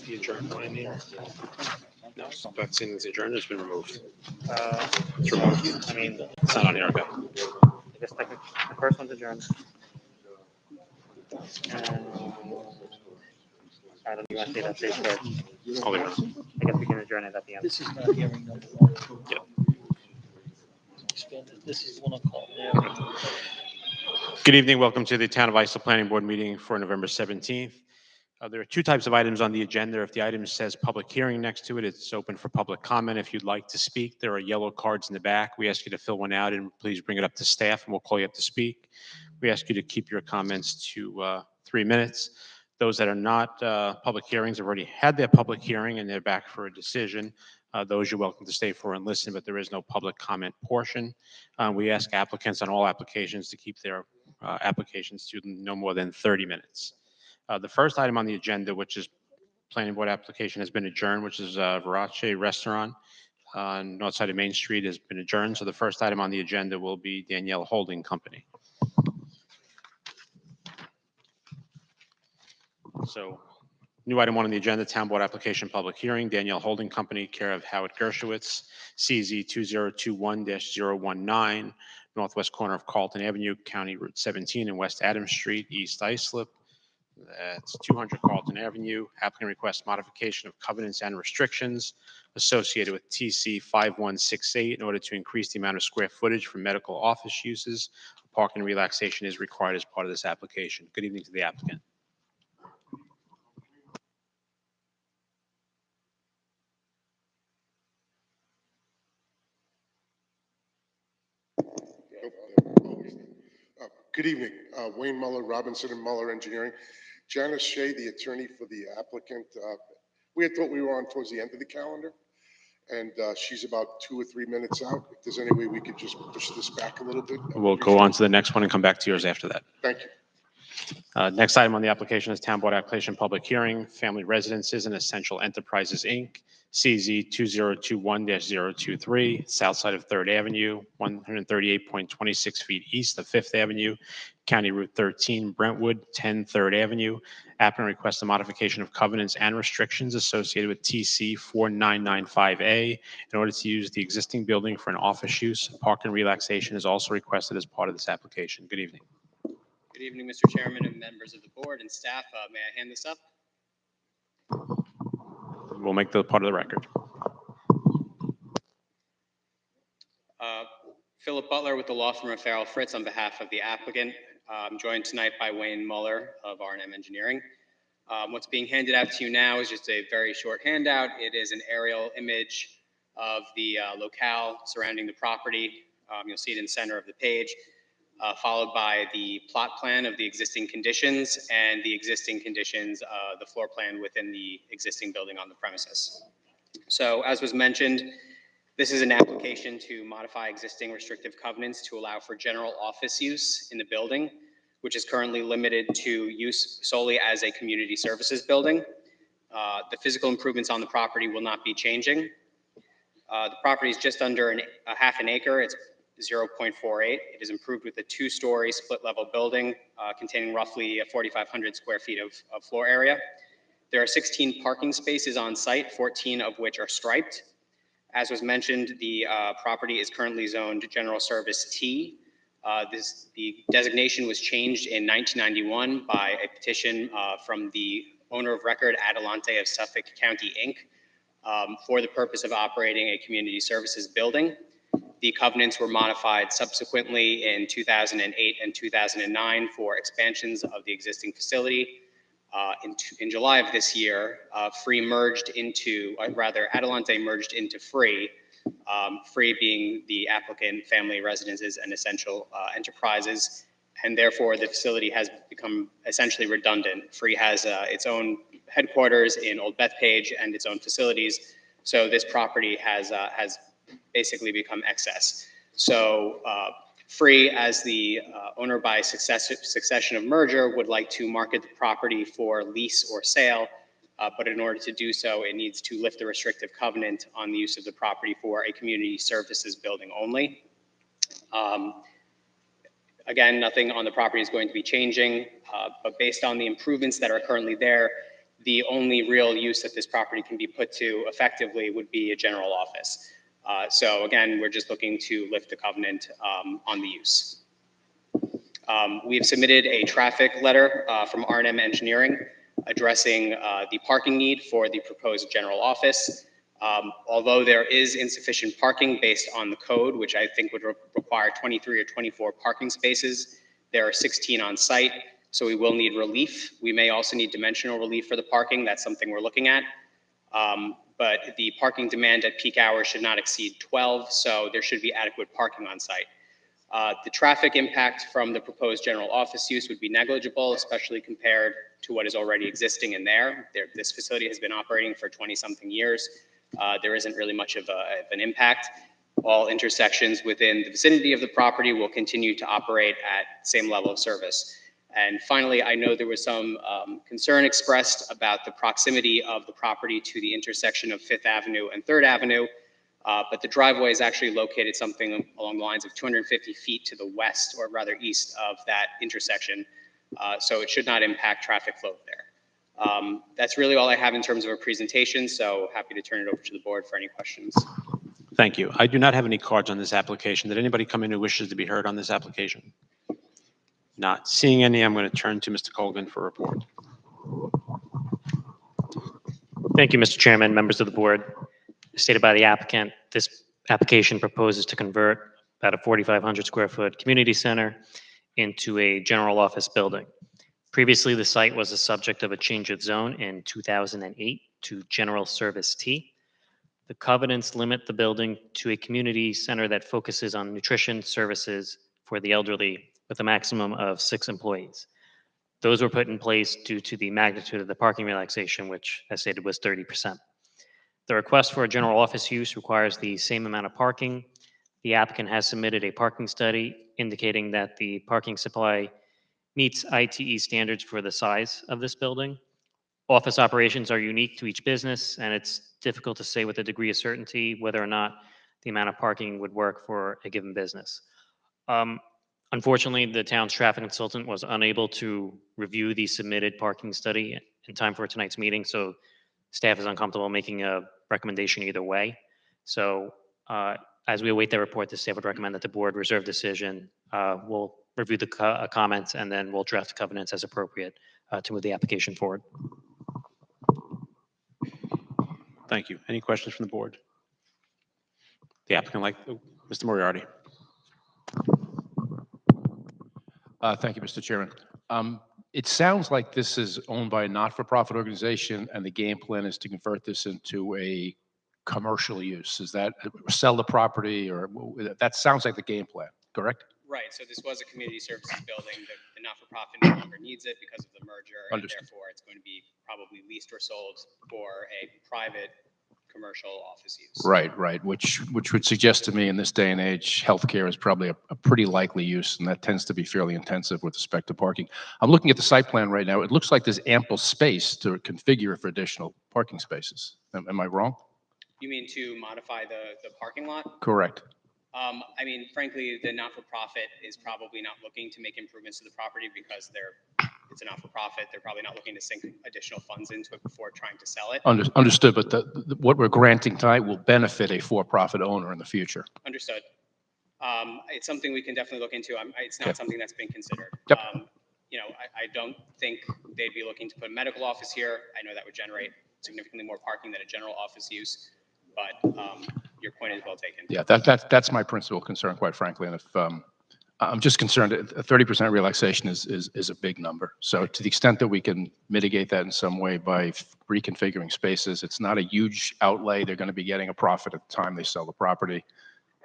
the adjourned one in here? No, that's in the adjourned has been removed. It's removed. I mean, It's not on here, okay. I guess technically the first one's adjourned. I don't even want to say that safe first. I'll leave it on. I guess we can adjourn it at the end. This is not hearing number one. Yep. This is the one I call now. Good evening. Welcome to the Town of Islip Planning Board meeting for November 17th. There are two types of items on the agenda. If the item says public hearing next to it, it's open for public comment. If you'd like to speak, there are yellow cards in the back. We ask you to fill one out and please bring it up to staff and we'll call you up to speak. We ask you to keep your comments to 3 minutes. Those that are not public hearings have already had their public hearing and they're back for a decision. Those you're welcome to stay for and listen, but there is no public comment portion. We ask applicants on all applications to keep their applications to no more than 30 minutes. The first item on the agenda, which is planning board application, has been adjourned, which is Verace Restaurant on north side of Main Street has been adjourned. So the first item on the agenda will be Danielle Holding Company. So new item one on the agenda, town board application public hearing, Danielle Holding Company, care of Howard Gershowitz, CZ 2021-019, northwest corner of Carlton Avenue, County Route 17 and West Adams Street, East Islip. That's 200 Carlton Avenue. Applicant requests modification of covenants and restrictions associated with TC 5168 in order to increase the amount of square footage for medical office uses. Parking relaxation is required as part of this application. Good evening to the applicant. Good evening, Wayne Muller, Robinson and Muller Engineering. Janice Shea, the attorney for the applicant. We had thought we were on towards the end of the calendar, and she's about 2 or 3 minutes out. If there's any way we could just push this back a little bit. We'll go on to the next one and come back to yours after that. Thank you. Next item on the application is Town Board Application Public Hearing, Family Residences and Essential Enterprises, Inc., CZ 2021-023, south side of 3rd Avenue, 138.26 feet east of 5th Avenue, County Route 13, Brentwood, 10 3rd Avenue. Applicant requests a modification of covenants and restrictions associated with TC 4995A in order to use the existing building for an office use. Parking relaxation is also requested as part of this application. Good evening. Good evening, Mr. Chairman and members of the board and staff. May I hand this up? We'll make that part of the record. Philip Butler with the law firm of Farrell Fritz on behalf of the applicant. I'm joined tonight by Wayne Muller of R&M Engineering. What's being handed out to you now is just a very short handout. It is an aerial image of the locale surrounding the property. You'll see it in the center of the page. Followed by the plot plan of the existing conditions and the existing conditions, the floor plan within the existing building on the premises. So as was mentioned, this is an application to modify existing restrictive covenants to allow for general office use in the building, which is currently limited to use solely as a community services building. The physical improvements on the property will not be changing. The property is just under a half an acre. It's 0.48. It is improved with a 2-story split-level building containing roughly 4,500 square feet of floor area. There are 16 parking spaces on site, 14 of which are striped. As was mentioned, the property is currently zoned General Service T. The designation was changed in 1991 by a petition from the owner of record, Adelante of Suffolk County, Inc., for the purpose of operating a community services building. The covenants were modified subsequently in 2008 and 2009 for expansions of the existing facility. In July of this year, Adelante merged into Free, Free being the applicant, Family Residences and Essential Enterprises, and therefore the facility has become essentially redundant. Free has its own headquarters in Old Bethpage and its own facilities, so this property has basically become excess. So Free, as the owner by succession of merger, would like to market the property for lease or sale, but in order to do so, it needs to lift the restrictive covenant on the use of the property for a community services building only. Again, nothing on the property is going to be changing, but based on the improvements that are currently there, the only real use that this property can be put to effectively would be a general office. So again, we're just looking to lift the covenant on the use. We have submitted a traffic letter from R&M Engineering addressing the parking need for the proposed general office. Although there is insufficient parking based on the code, which I think would require 23 or 24 parking spaces, there are 16 on site, so we will need relief. We may also need dimensional relief for the parking. That's something we're looking at. But the parking demand at peak hours should not exceed 12, so there should be adequate parking on site. The traffic impact from the proposed general office use would be negligible, especially compared to what is already existing in there. This facility has been operating for 20-something years. There isn't really much of an impact. All intersections within the vicinity of the property will continue to operate at the same level of service. And finally, I know there was some concern expressed about the proximity of the property to the intersection of 5th Avenue and 3rd Avenue. But the driveway is actually located something along the lines of 250 feet to the west, or rather east of that intersection. So it should not impact traffic flow there. That's really all I have in terms of a presentation, so happy to turn it over to the board for any questions. Thank you. I do not have any cards on this application. Did anybody come in who wishes to be heard on this application? Not seeing any, I'm going to turn to Mr. Colgan for a report. Thank you, Mr. Chairman, members of the board. As stated by the applicant, this application proposes to convert about a 4,500 square foot community center into a general office building. Previously, the site was the subject of a change of zone in 2008 to General Service T. The covenants limit the building to a community center that focuses on nutrition services for the elderly with a maximum of 6 employees. Those were put in place due to the magnitude of the parking relaxation, which, as stated, was 30%. The request for a general office use requires the same amount of parking. The applicant has submitted a parking study indicating that the parking supply meets ITE standards for the size of this building. Office operations are unique to each business, and it's difficult to say with a degree of certainty whether or not the amount of parking would work for a given business. Unfortunately, the town's traffic consultant was unable to review the submitted parking study in time for tonight's meeting, so staff is uncomfortable making a recommendation either way. So as we await their report, the staff would recommend that the board reserve decision. We'll review the comments, and then we'll draft covenants as appropriate to move the application forward. Thank you. Any questions from the board? The applicant, Mr. Moriarty. Thank you, Mr. Chairman. It sounds like this is owned by a not-for-profit organization, and the game plan is to convert this into a commercial use. Is that sell the property, or that sounds like the game plan, correct? Right, so this was a community services building. The not-for-profit no longer needs it because of the merger, and Understood. therefore it's going to be probably leased or sold for a private commercial office use. Right, which would suggest to me in this day and age, healthcare is probably a pretty likely use, and that tends to be fairly intensive with respect to parking. I'm looking at the site plan right now. It looks like there's ample space to configure for additional parking spaces. Am I wrong? You mean to modify the parking lot? Correct. I mean, frankly, the not-for-profit is probably not looking to make improvements to the property because it's a not-for-profit. They're probably not looking to sink additional funds into it before trying to sell it. Understood, but what we're granting tonight will benefit a for-profit owner in the future. Understood. It's something we can definitely look into. It's not Okay. something that's been considered. Yep. I don't think they'd be looking to put a medical office here. I know that would generate significantly more parking than a general office use, but your point is well taken. Yeah, that's my principal concern, quite frankly. And if I'm just concerned, a 30% relaxation is a big number. So to the extent that we can mitigate that in some way by reconfiguring spaces, it's not a huge outlay. They're going to be getting a profit at the time they sell the property.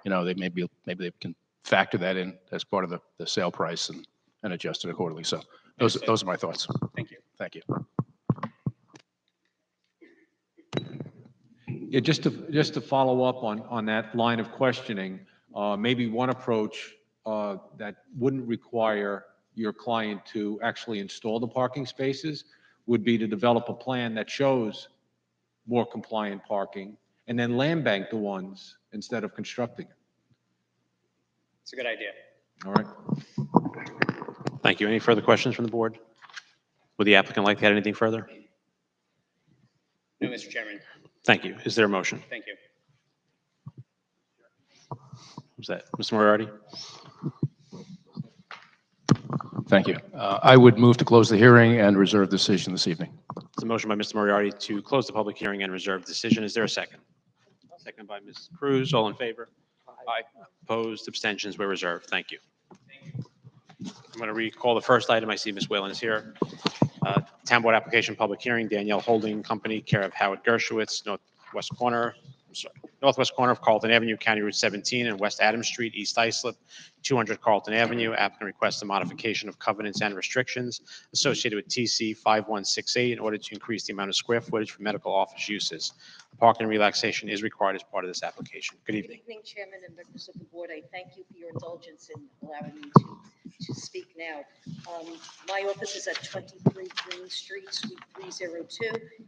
They maybe they can factor that in as part of the sale price and adjust it accordingly. So those are my thoughts. Thank you. Thank you. Yeah, just to follow up on that line of questioning, maybe one approach that wouldn't require your client to actually install the parking spaces would be to develop a plan that shows more compliant parking and then land bank the ones instead of constructing it. It's a good idea. All right. Thank you. Any further questions from the board? Would the applicant like to add anything further? No, Mr. Chairman. Thank you. Is there a motion? Thank you. Was that Mr. Moriarty? Thank you. I would move to close the hearing and reserve decision this evening. It's a motion by Mr. Moriarty to close the public hearing and reserve decision. Is there a second? Second by Ms. Cruz. All in favor? Aye. Opposed? Abstentions were reserved. Thank you. I'm going to recall the first item. I see Ms. Whalen is here. Town Board application public hearing, Danielle Holding Company, care of Howard Dershowitz, northwest corner of Carlton Avenue, County Route 17, and West Adams Street, East Islip, 200 Carlton Avenue. Applicant requests a modification of covenants and restrictions associated with TC 5168 in order to increase the amount of square footage for medical office uses. Parking relaxation is required as part of this application. Good Good evening. evening, Chairman and members of the board. I thank you for your indulgence in allowing me to speak now. My office is at 23 Green Street, Suite 302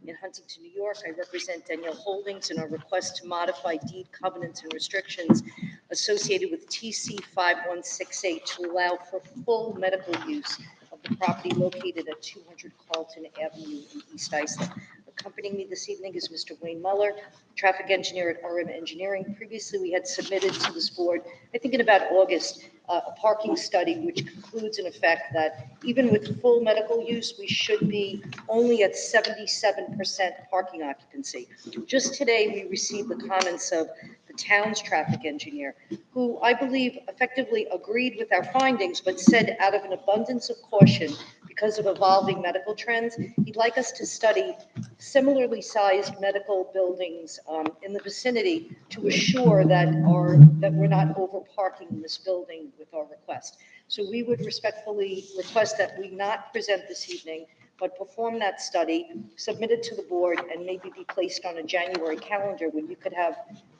in Huntington, New York. I represent Danielle Holdings in our request to modify deed covenants and restrictions associated with TC 5168 to allow for full medical use of the property located at 200 Carlton Avenue in East Islip. Accompanying me this evening is Mr. Wayne Muller, traffic engineer at RM Engineering. Previously, we had submitted to this board, I think in about August, a parking study which concludes in effect that even with full medical use, we should be only at 77% parking occupancy. Just today, we received the comments of the town's traffic engineer, who I believe effectively agreed with our findings, but said out of an abundance of caution, because of evolving medical trends, he'd like us to study similarly sized medical buildings in the vicinity to assure that we're not over parking in this building with our request. So we would respectfully request that we not present this evening, but perform that study, submit it to the board, and maybe be placed on a January calendar when you could have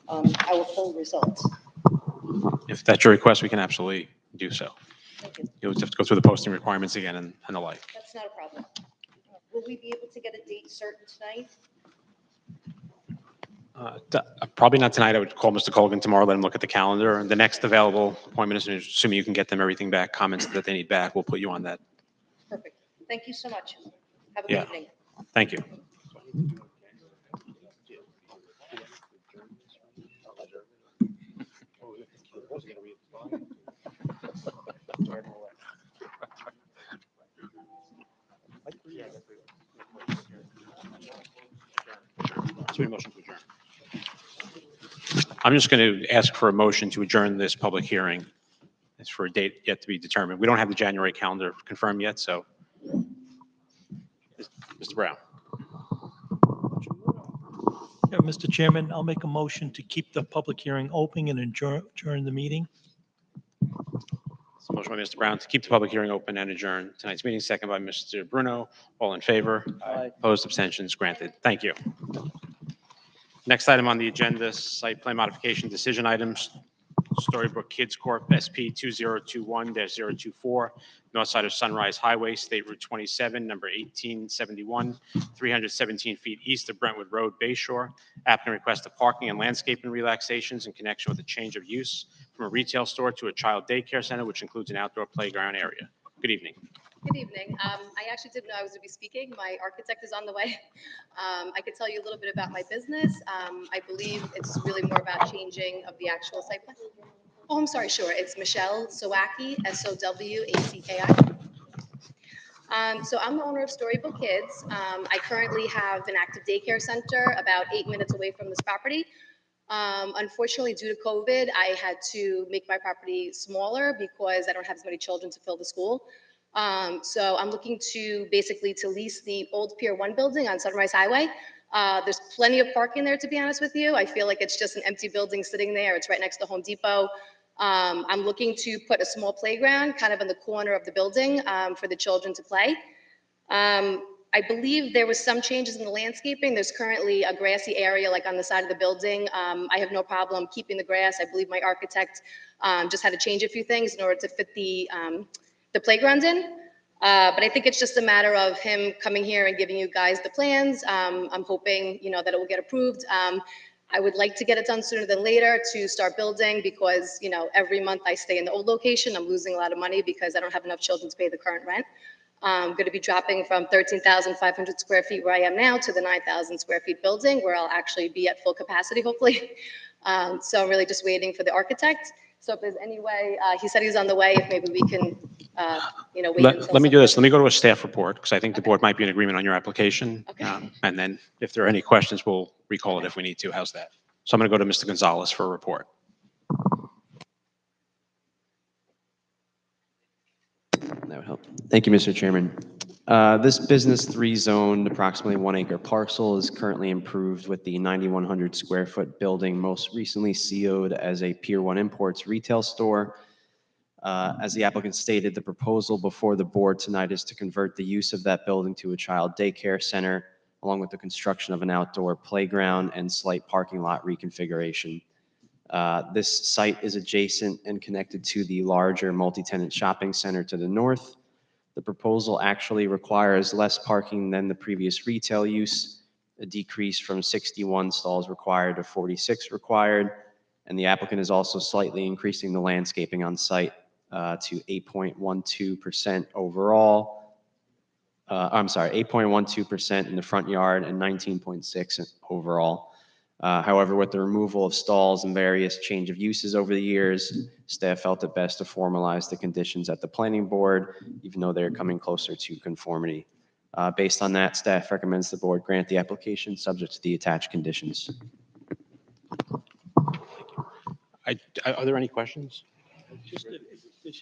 our full results. If that's your request, we can absolutely do so. Thank you. You'll just have to go through the posting requirements again and the like. That's not a problem. Will we be able to get a date certain tonight? Probably not tonight. I would call Mr. Colgan tomorrow, let him look at the calendar. And the next available appointment is, assuming you can get them everything back, comments that they need back, we'll put you on that. Perfect. Thank you so much. Have a Yeah. good evening. Thank you. So we motion to adjourn. I'm just going to ask for a motion to adjourn this public hearing. It's for a date yet to be determined. We don't have the January calendar confirmed yet, so. Mr. Brown. Yeah, Mr. Chairman, I'll make a motion to keep the public hearing open and adjourn the meeting. So motion by Mr. Brown to keep the public hearing open and adjourn tonight's meeting, second by Mr. Bruno. All in favor? Aye. Opposed, abstentions, granted. Thank you. Next item on the agenda, site plan modification decision items. Storybook Kids Corp. SP 2021-024, north side of Sunrise Highway, State Route 27, number 1871, 317 feet east of Brentwood Road, Bayshore. Applicant requests a parking and landscaping relaxations in connection with a change of use from a retail store to a child daycare center, which includes an outdoor playground area. Good evening. Good evening. I actually didn't know I was going to be speaking. My architect is on the way. I could tell you a little bit about my business. I believe it's really more about changing of the actual site plan. Oh, I'm sorry. Sure. It's Michelle Sowacki, S-O-W-A-C-K-I. So I'm the owner of Storybook Kids. I currently have an active daycare center about 8 minutes away from this property. Unfortunately, due to COVID, I had to make my property smaller because I don't have as many children to fill the school. So I'm looking to basically to lease the old Pier 1 building on Sunrise Highway. There's plenty of parking there, to be honest with you. I feel like it's just an empty building sitting there. It's right next to Home Depot. I'm looking to put a small playground kind of in the corner of the building for the children to play. I believe there was some changes in the landscaping. There's currently a grassy area like on the side of the building. I have no problem keeping the grass. I believe my architect just had to change a few things in order to fit the playground in. But I think it's just a matter of him coming here and giving you guys the plans. I'm hoping, that it will get approved. I would like to get it done sooner than later to start building because, every month I stay in the old location. I'm losing a lot of money because I don't have enough children to pay the current rent. I'm going to be dropping from 13,500 square feet where I am now to the 9,000 square feet building where I'll actually be at full capacity, hopefully. So I'm really just waiting for the architect. So if there's any way, he said he's on the way, if maybe we can, wait until. Let me do this. Let me go to a staff report because I think the board might be in agreement on your application. Okay. And then if there are any questions, we'll recall it if we need to. How's that? So I'm going to go to Mr. Gonzalez for a report. That would help. Thank you, Mr. Chairman. This business 3 zoned approximately 1 acre parcel is currently improved with the 9,100 square foot building most recently CO'd as a Pier 1 Imports retail store. As the applicant stated, the proposal before the board tonight is to convert the use of that building to a child daycare center, along with the construction of an outdoor playground and slight parking lot reconfiguration. This site is adjacent and connected to the larger multi-tenant shopping center to the north. The proposal actually requires less parking than the previous retail use, a decrease from 61 stalls required to 46 required, and the applicant is also slightly increasing the landscaping on site to 8.12% overall. I'm sorry, 8.12% in the front yard and 19.6% overall. However, with the removal of stalls and various change of uses over the years, staff felt it best to formalize the conditions at the planning board, even though they're coming closer to conformity. Based on that, staff recommends the board grant the application subject to the attached conditions. Are there any questions? Just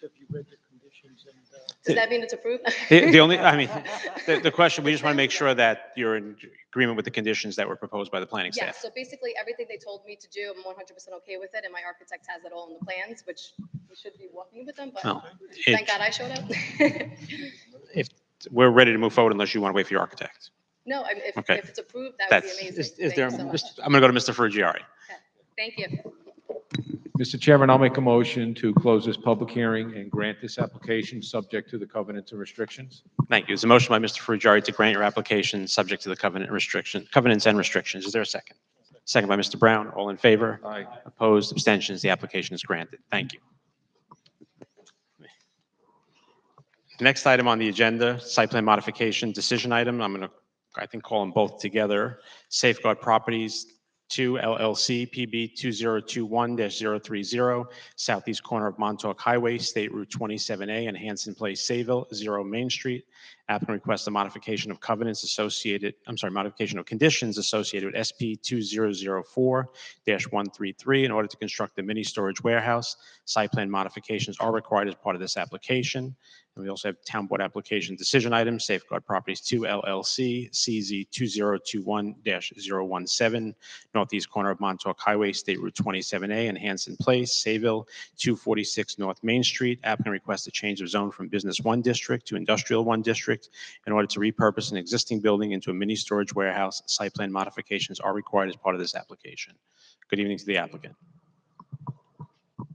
have you read the conditions and? Does that mean it's approved? The only, I mean, the question, we just want to make sure that you're in agreement with the conditions that were proposed by the planning Yeah, staff. so basically everything they told me to do, I'm 100% okay with it, and my architect has it all in the plans, which we should be walking with them, but Well, thank God I showed up. If we're ready to move forward unless you want to wait for your architect. No, Okay. if it's approved, that would be That's, amazing. is Thank there, you so much. I'm going to go to Mr. Ferrugieri. Thank you. Mr. Chairman, I'll make a motion to close this public hearing and grant this application subject to the covenants and restrictions. Thank you. There's a motion by Mr. Ferrugieri to grant your application subject to the covenants and restrictions. Is there a second? Second by Mr. Brown. All in favor? Aye. Opposed? Abstentions? The application is granted. Thank you. Next item on the agenda, site plan modification decision item. I'm going to, I think, call them both together. Safeguard Properties 2 LLC, PB 2021-030, southeast corner of Montauk Highway, State Route 27A, and Hanson Place, Sayville, 0 Main Street. Applicant requests a modification of covenants associated, modification of conditions associated with SP 2004-133 in order to construct the mini storage warehouse. Site plan modifications are required as part of this application. And we also have Town Board application decision items, Safeguard Properties 2 LLC, CZ 2021-017, northeast corner of Montauk Highway, State Route 27A, and Hanson Place, Sayville, 246 North Main Street. Applicant requests a change of zone from Business 1 District to Industrial 1 District in order to repurpose an existing building into a mini storage warehouse. Site plan modifications are required as part of this application. Good evening to the applicant.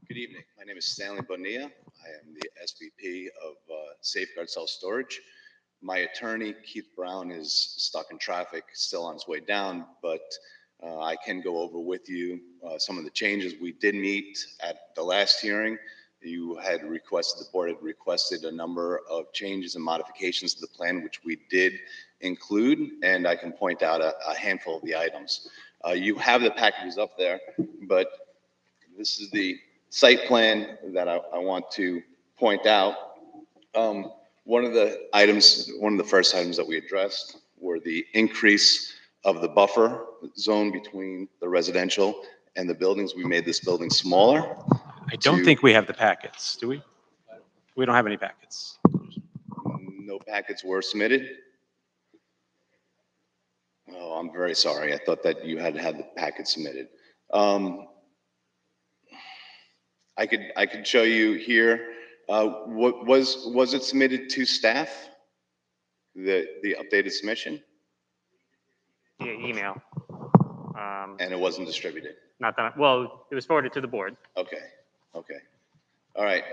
Good evening. My name is Stanley Bonilla. I am the SVP of Safeguard Self Storage. My attorney, Keith Brown, is stuck in traffic, still on his way down, but I can go over with you some of the changes we did meet at the last hearing. You had requested, the board had requested a number of changes and modifications to the plan, which we did include, and I can point out a handful of the items. You have the packages up there, but this is the site plan that I want to point out. One of the first items that we addressed were the increase of the buffer zone between the residential and the buildings. We made this building smaller. I don't think we have the packets, do we? We don't have any packets. No packets were submitted. Oh, I'm very sorry. I thought that you had the packet submitted. I could show you here. What was it submitted to staff? The updated submission? Yeah, email. And it wasn't distributed. Not that, well, it was forwarded to the board. Okay. All right.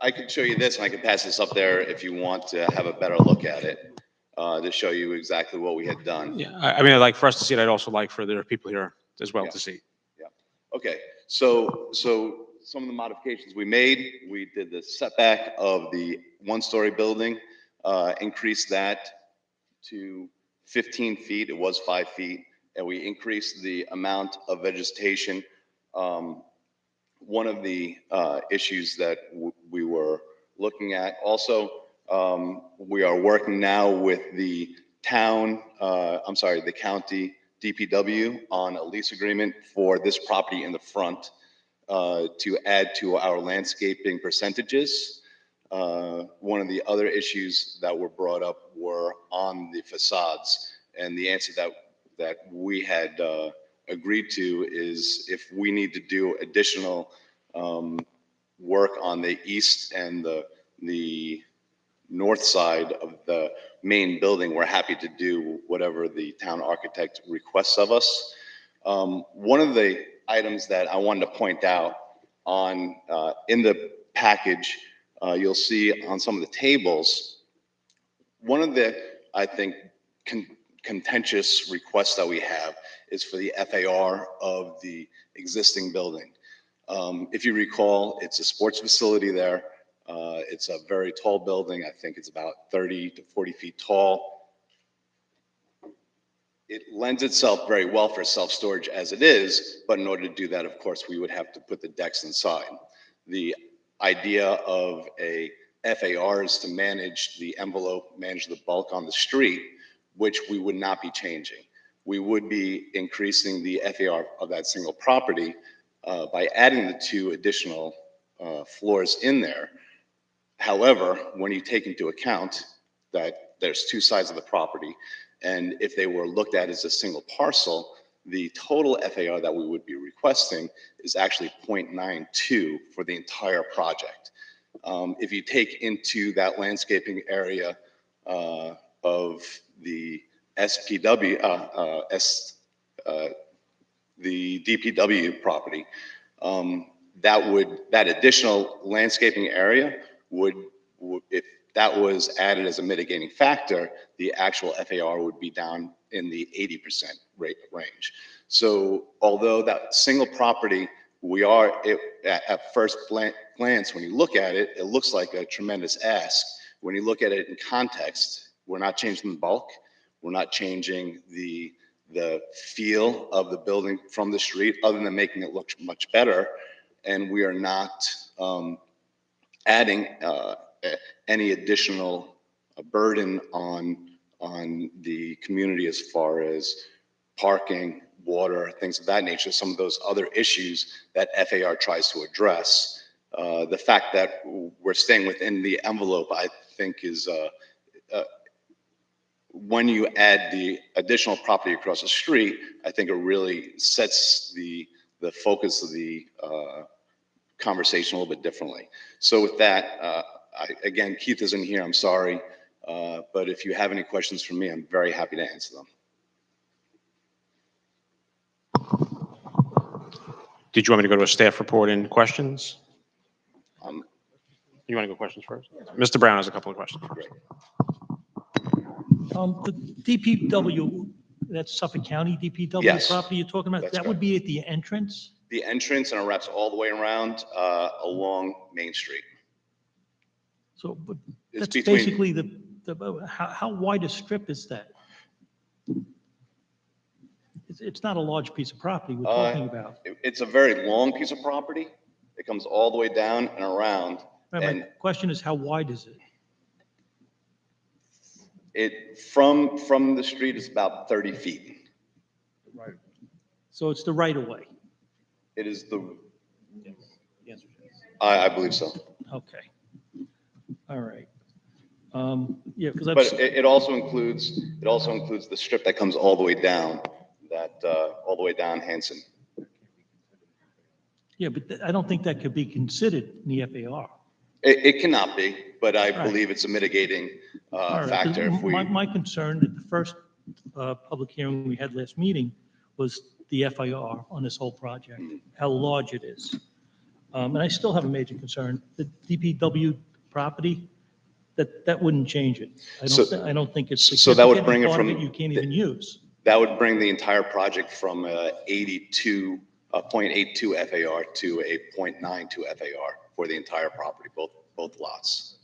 I could show you this, and I could pass this up there if you want to have a better look at it, to show you exactly what we had done. Yeah, I mean, I'd like for us to see it. I'd also like for there are people here as well to see. Yeah. Okay. So some of the modifications we made, we did the setback of the one-story building increased that to 15 feet. It was 5 feet. And we increased the amount of vegetation. One of the issues that we were looking at also, we are working now with the the county DPW on a lease agreement for this property in the front to add to our landscaping percentages. One of the other issues that were brought up were on the facades, and the answer that we had agreed to is if we need to do additional work on the east and the north side of the main building, we're happy to do whatever the town architect requests of us. One of the items that I wanted to point out on in the package, you'll see on some of the tables, one of the, I think, contentious requests that we have is for the FAR of the existing building. If you recall, it's a sports facility there. It's a very tall building. I think it's about 30 to 40 feet tall. It lends itself very well for self-storage as it is, but in order to do that, of course, we would have to put the decks inside. The idea of a FAR is to manage the envelope, manage the bulk on the street, which we would not be changing. We would be increasing the FAR of that single property by adding the 2 additional floors in there. However, when you take into account that there's 2 sides of the property, and if they were looked at as a single parcel, the total FAR that we would be requesting is actually 0.92 for the entire project. If you take into that landscaping area of the SPW, the DPW property, that additional landscaping area would, if that was added as a mitigating factor, the actual FAR would be down in the 80% range. So although that single property, at first glance, when you look at it, it looks like a tremendous ask. When you look at it in context, we're not changing the bulk. We're not changing the feel of the building from the street, other than making it look much better. And we are not adding any additional burden on the community as far as parking, water, things of that nature, some of those other issues that FAR tries to address. The fact that we're staying within the envelope, I think, is when you add the additional property across the street, I think it really sets the focus of the conversation a little bit differently. So with that, again, Keith isn't here, I'm sorry. But if you have any questions for me, I'm very happy to answer them. Did you want me to go to a staff report and questions? You want to go questions first? Mr. Brown has a couple of questions. The DPW, that's Suffolk County DPW Yes. property you're talking about? That's That would be at the entrance? The entrance, and it wraps all the way around along Main Street. So, but It's that's between- basically how wide a strip is that? It's not a large piece of property we're talking about. It's a very long piece of property. It comes all the way down and around. My And question is, how wide is it? it from the street is about 30 feet. Right. So it's the right of way? It is I believe so. Okay. All right. Yeah, because But that's, it also includes the strip that comes all the way down, all the way down Hanson. yeah, but I don't think that could be considered in the FAR. It cannot be, but I Right. believe it's a mitigating All right, 'cause factor. If we, My concern at the first public hearing we had last meeting was the FAR on this whole project, how large it is. And I still have a major concern, the DPW property, that wouldn't change it. I don't think it's. So that would significant, bring it part of from- You can't even use. that would bring the entire project from 0.82 FAR to a 0.92 FAR for the entire property, both lots.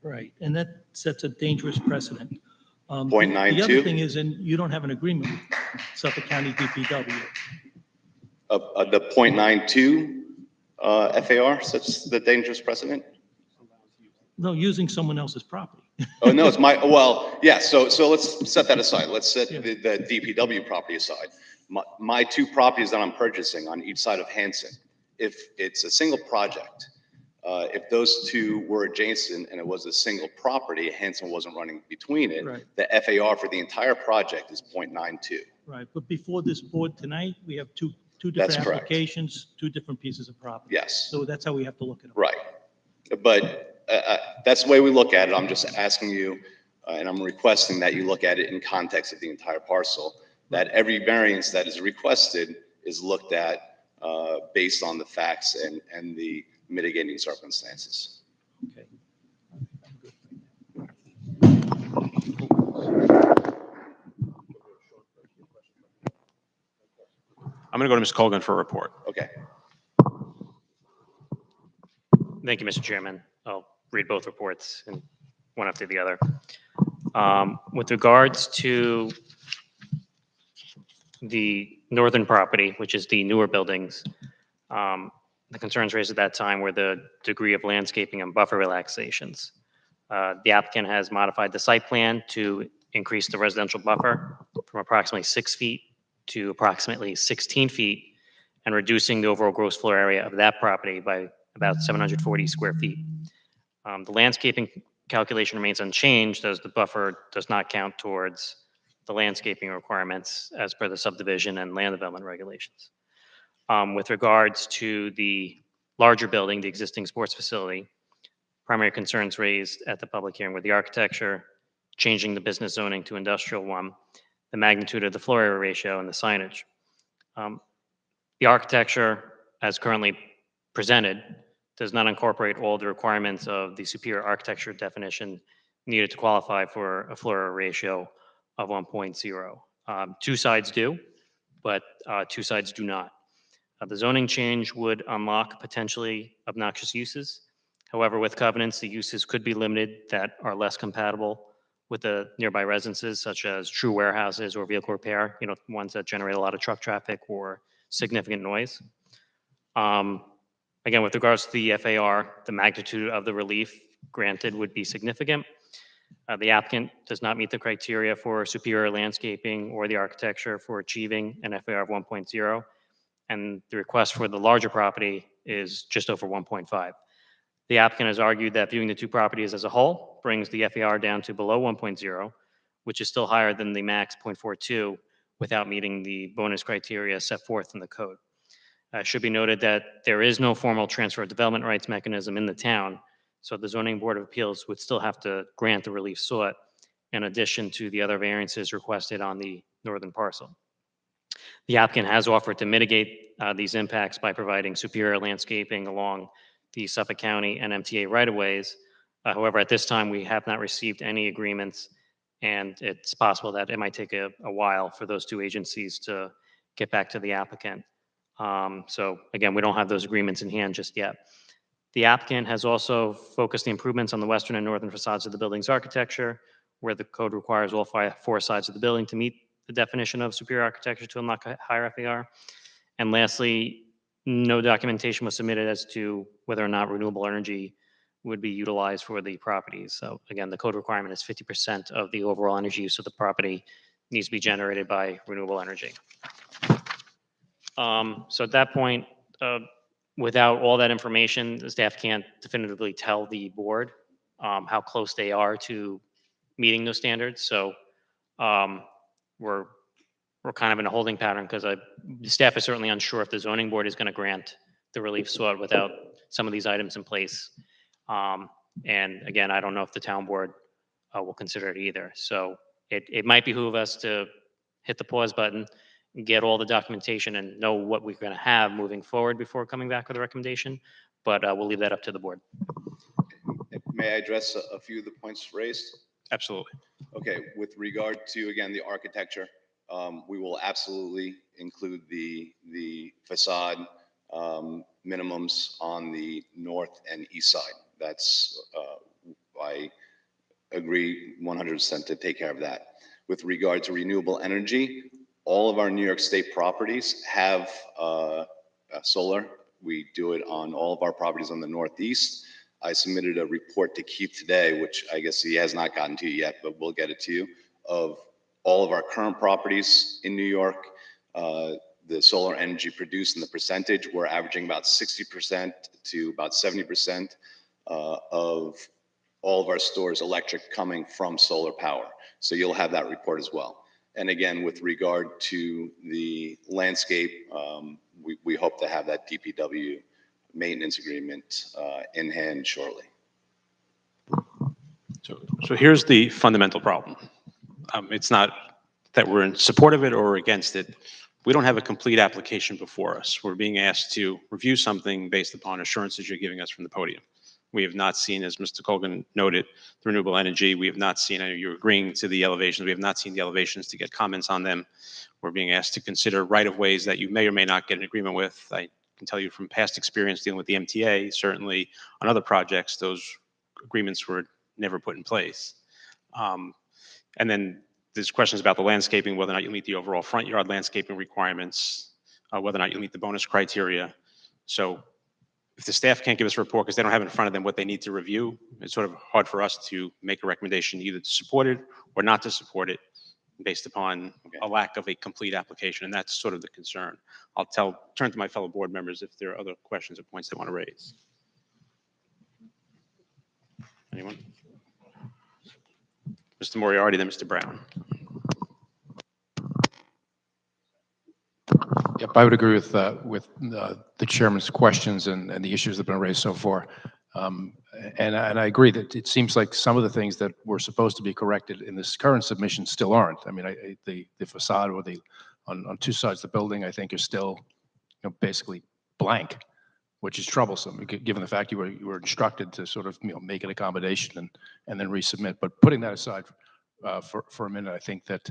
Right, and that sets a dangerous precedent. The .92? other thing is, and you don't have an agreement with Suffolk County DPW. The .92 FAR sets the dangerous precedent? No, using someone else's property. Oh, no, it's well, yeah, so let's set that aside. Let's set Yeah. the DPW property aside. My two properties that I'm purchasing on each side of Hanson, if it's a single project, if those two were adjacent and it was a single property, Hanson wasn't running between it, Right. the FAR for the entire project is .92. Right, but before this board tonight, we have two That's different correct. applications, two different pieces of property. Yes. So that's how we have to look at it. Right. But that's the way we look at it. I'm just asking you, and I'm requesting that you look at it in context of the entire parcel, that every variance that is requested is looked at based on the facts and the mitigating circumstances. Okay. I'm going to go to Ms. Colgan for a report. Okay. Thank you, Mr. Chairman. I'll read both reports and one after the other. With regards to the northern property, which is the newer buildings, the concerns raised at that time were the degree of landscaping and buffer relaxations. The applicant has modified the site plan to increase the residential buffer from approximately 6 feet to approximately 16 feet and reducing the overall gross floor area of that property by about 740 square feet. The landscaping calculation remains unchanged as the buffer does not count towards the landscaping requirements as per the subdivision and land development regulations. With regards to the larger building, the existing sports facility, primary concerns raised at the public hearing were the architecture, changing the business zoning to industrial one, the magnitude of the floor area ratio, and the signage. The architecture, as currently presented, does not incorporate all the requirements of the superior architecture definition needed to qualify for a floor area ratio of 1.0. Two sides do, but two sides do not. The zoning change would unlock potentially obnoxious uses. However, with covenants, the uses could be limited that are less compatible with the nearby residences, such as true warehouses or vehicle repair, ones that generate a lot of truck traffic or significant noise. Again, with regards to the FAR, the magnitude of the relief granted would be significant. The applicant does not meet the criteria for superior landscaping or the architecture for achieving an FAR of 1.0, and the request for the larger property is just over 1.5. The applicant has argued that viewing the two properties as a whole brings the FAR down to below 1.0, which is still higher than the max 0.42 without meeting the bonus criteria set forth in the code. It should be noted that there is no formal transfer of development rights mechanism in the town, so the Zoning Board of Appeals would still have to grant the relief sought in addition to the other variances requested on the northern parcel. The applicant has offered to mitigate these impacts by providing superior landscaping along the Suffolk County and MTA right-of-ways. However, at this time, we have not received any agreements, and it's possible that it might take a while for those two agencies to get back to the applicant. So again, we don't have those agreements in hand just yet. The applicant has also focused the improvements on the western and northern facades of the building's architecture, where the code requires all four sides of the building to meet the definition of superior architecture to unlock a higher FAR. And lastly, no documentation was submitted as to whether or not renewable energy would be utilized for the properties. So again, the code requirement is 50% of the overall energy use of the property needs to be generated by renewable energy. So at that point, without all that information, the staff can't definitively tell the board how close they are to meeting those standards. So we're kind of in a holding pattern because the staff is certainly unsure if the zoning board is going to grant the relief sought without some of these items in place. And again, I don't know if the town board will consider it either. So it might behoove us to hit the pause button, get all the documentation and know what we're going to have moving forward before coming back with a recommendation. But we'll leave that up to the board. May I address a few of the points raised? Absolutely. Okay, with regard to, again, the architecture, we will absolutely include the facade minimums on the north and east side. That's I agree 100% to take care of that. With regard to renewable energy, all of our New York State properties have solar. We do it on all of our properties on the Northeast. I submitted a report to Keith today, which I guess he has not gotten to yet, but we'll get it to you, of all of our current properties in New York, the solar energy produced and the percentage. We're averaging about 60% to about 70% of all of our stores electric coming from solar power. So you'll have that report as well. And again, with regard to the landscape, we hope to have that DPW maintenance agreement in hand shortly. So here's the fundamental problem. It's not that we're in support of it or against it. We don't have a complete application before us. We're being asked to review something based upon assurances you're giving us from the podium. We have not seen, as Mr. Colgan noted, the renewable energy. We have not seen, I know you're agreeing to the elevations. We have not seen the elevations to get comments on them. We're being asked to consider right-of-ways that you may or may not get an agreement with. I can tell you from past experience dealing with the MTA, certainly on other projects, those agreements were never put in place. And then there's questions about the landscaping, whether or not you meet the overall front yard landscaping requirements, whether or not you meet the bonus criteria. So if the staff can't give us a report because they don't have in front of them what they need to review, it's sort of hard for us to make a recommendation either to support it or not to support it based upon a lack of a complete application. And that's sort of the concern. I'll turn to my fellow board members if there are other questions or points they want to raise. Anyone? Mr. Moriarty, then Mr. Brown. Yep, I would agree with the chairman's questions and the issues that have been raised so far. And I agree that it seems like some of the things that were supposed to be corrected in this current submission still aren't. I mean, the facade or on two sides of the building, I think, are still, basically blank, which is troublesome given the fact you were instructed to sort of make an accommodation and then resubmit. But putting that aside for a minute, I think that.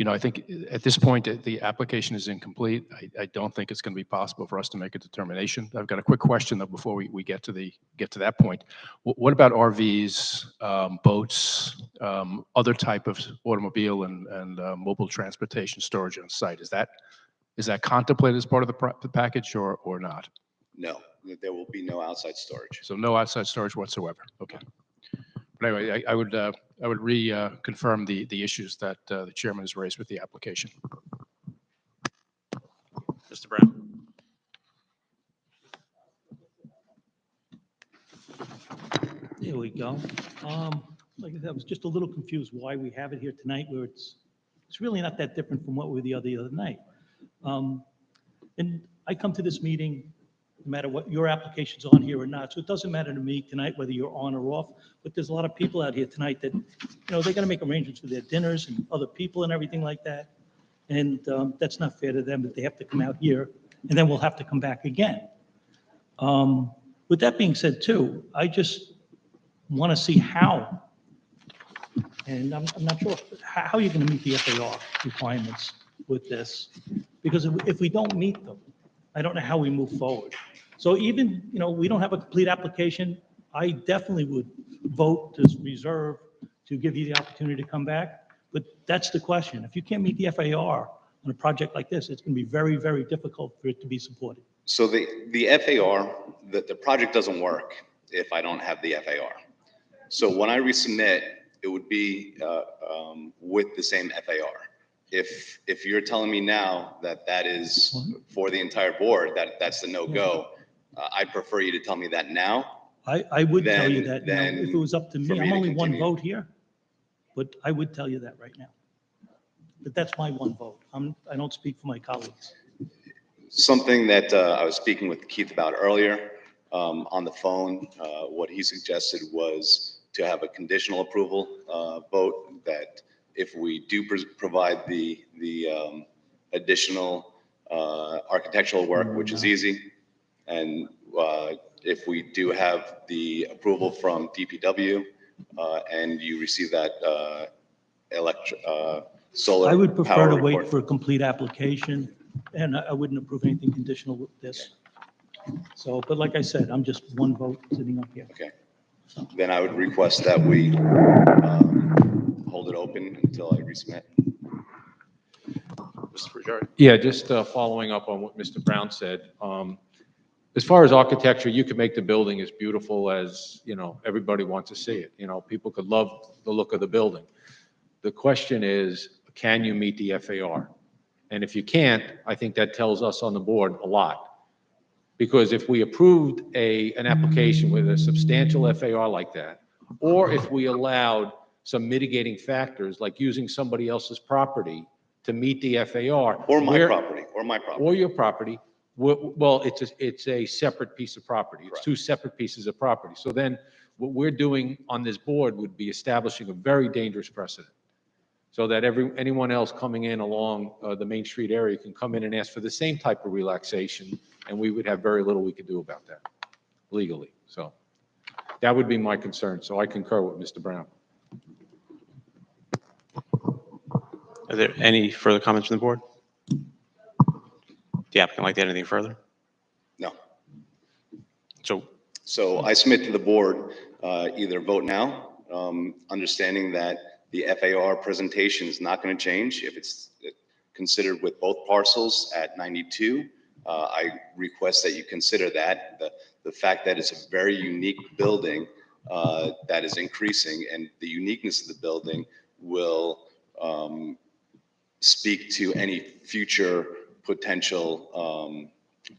I think at this point, the application is incomplete. I don't think it's going to be possible for us to make a determination. I've got a quick question, though, before we get to that point. What about RVs, boats, other type of automobile and mobile transportation storage on site? Is that contemplated as part of the package or not? No, there will be no outside storage. So no outside storage whatsoever. Okay. But anyway, I would reconfirm the issues that the chairman has raised with the application. Mr. Brown. There we go. Like I said, I was just a little confused why we have it here tonight, where it's really not that different from what we were the other night. And I come to this meeting no matter what your application's on here or not. So it doesn't matter to me tonight whether you're on or off, but there's a lot of people out here tonight that, they got to make arrangements for their dinners and other people and everything like that. And that's not fair to them that they have to come out here and then we'll have to come back again. With that being said too, I just want to see how, and I'm not sure how you're going to meet the FAR requirements with this, because if we don't meet them, I don't know how we move forward. So even, we don't have a complete application. I definitely would vote to reserve to give you the opportunity to come back. But that's the question. If you can't meet the FAR on a project like this, it's going to be very, very difficult for it to be supported. So the FAR, the project doesn't work if I don't have the FAR. So when I resubmit, it would be with the same FAR. If you're telling me now that is for the entire board, that's the no-go, I'd prefer you to tell me that now. I would tell you that now. then If it was up to for me, me I'm to only one continue. vote here, but I would tell you that right now. But that's my one vote. I don't speak for my colleagues. Something that I was speaking with Keith about earlier on the phone, what he suggested was to have a conditional approval vote that if we do provide the additional architectural work, which is easy, and if we do have the approval from DPW and you receive that solar I would prefer power to report. wait for a complete application, and I wouldn't approve anything conditional with this. So, but like I said, I'm just one vote sitting up here. Okay. then I would request that we hold it open until I resubmit. Mr. Ruggiero? Yeah, just following up on what Mr. Brown said. As far as architecture, you can make the building as beautiful as, everybody wants to see it. People could love the look of the building. The question is, can you meet the FAR? And if you can't, I think that tells us on the board a lot. Because if we approved an application with a substantial FAR like that, or if we allowed some mitigating factors like using somebody else's property to meet the FAR. Or my where- property. Or your property, well, it's a separate piece of property. It's Correct. two separate pieces of property. So then what we're doing on this board would be establishing a very dangerous precedent. So that anyone else coming in along the Main Street area can come in and ask for the same type of relaxation, and we would have very little we could do about that legally. So that would be my concern. So I concur with Mr. Brown. Are there any further comments from the board? The applicant like to add anything further? No. So I submit to the board, either vote now, understanding that the FAR presentation is not going to change if it's considered with both parcels at 92. I request that you consider that. The fact that it's a very unique building that is increasing, and the uniqueness of the building will speak to any future potential